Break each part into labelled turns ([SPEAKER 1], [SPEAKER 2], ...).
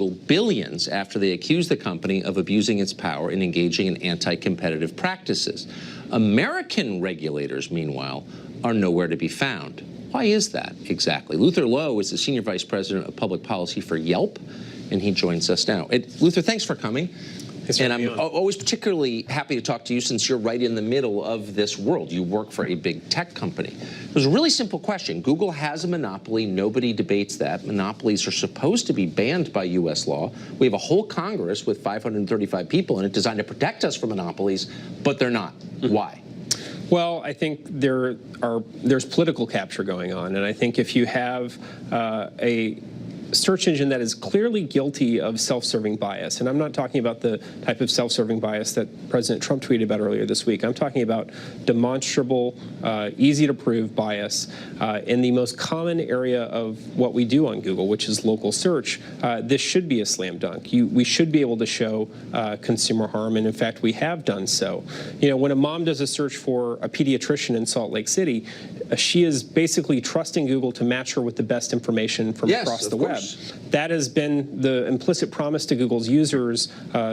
[SPEAKER 1] billions after they accused the company of abusing its power and engaging in anti-competitive practices. American regulators, meanwhile, are nowhere to be found. Why is that exactly? Luther Lowe is the Senior Vice President of Public Policy for Yelp, and he joins us now. Luther, thanks for coming. And I'm always particularly happy to talk to you since you're right in the middle of this world. You work for a big tech company. There's a really simple question. Google has a monopoly. Nobody debates that. Monopolies are supposed to be banned by U.S. law. We have a whole Congress with 535 people in it designed to protect us from monopolies, but they're not. Why?
[SPEAKER 2] Well, I think there's political capture going on, and I think if you have a search engine that is clearly guilty of self-serving bias, and I'm not talking about the type of self-serving bias that President Trump tweeted about earlier this week. I'm talking about demonstrable, easy-to-prove bias in the most common area of what we do on Google, which is local search. This should be a slam dunk. We should be able to show consumer harm, and in fact, we have done so. You know, when a mom does a search for a pediatrician in Salt Lake City, she is basically trusting Google to match her with the best information from across the web. That has been the implicit promise to Google's users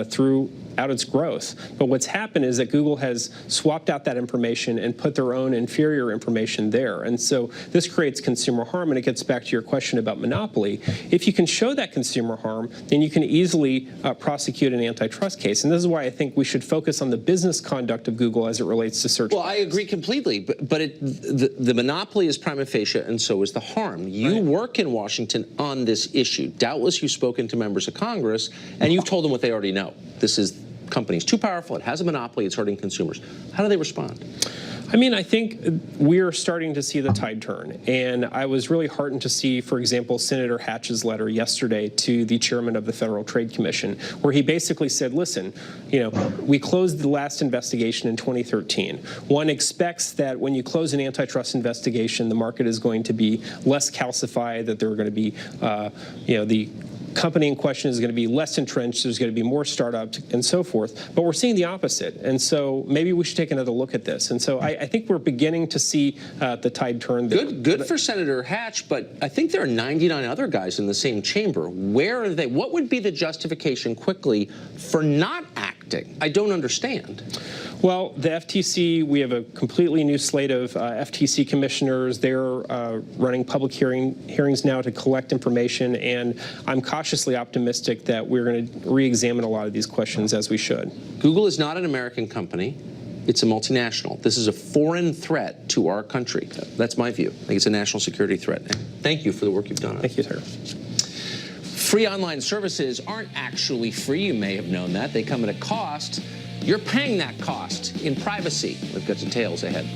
[SPEAKER 2] throughout its growth. But what's happened is that Google has swapped out that information and put their own inferior information there. And so this creates consumer harm, and it gets back to your question about monopoly. If you can show that consumer harm, then you can easily prosecute an antitrust case. And this is why I think we should focus on the business conduct of Google as it relates to search. Well,
[SPEAKER 1] I agree completely, but the monopoly is prima facie, and so is the harm. You work in Washington on this issue. Doubtless you've spoken to members of Congress, and you've told them what they already know. This company's too powerful, it has a monopoly, it's hurting consumers. How do they respond?
[SPEAKER 2] I mean, I think we're starting to see the tide turn. And I was really heartened to see, for example, Senator Hatch's letter yesterday to the chairman of the Federal Trade Commission, where he basically said, listen, you know, we closed the last investigation in 2013. One expects that when you close an antitrust investigation, the market is going to be less calcified, that there are going to be, you know, the company in question is going to be less entrenched, there's going to be more startups and so forth, but we're seeing the opposite. And so maybe we should take another look at this. And so I think we're beginning to see the tide turn.
[SPEAKER 1] Good for Senator Hatch, but I think there are 99 other guys in the same chamber. Where are they? What would be the justification quickly for not acting? I don't understand.
[SPEAKER 2] Well, the FTC, we have a completely new slate of FTC commissioners. They're running public hearings now to collect information, and I'm cautiously optimistic that we're going to re-examine a lot of these questions as we should.
[SPEAKER 1] Google is not an American company. It's a multinational. This is a foreign threat to our country. That's my view. I think it's a national security threat. Thank you for the work you've done.
[SPEAKER 2] Thank you, sir.
[SPEAKER 1] Free online services aren't actually free. You may have known that. They come at a cost. You're paying that cost in privacy. We've got details ahead.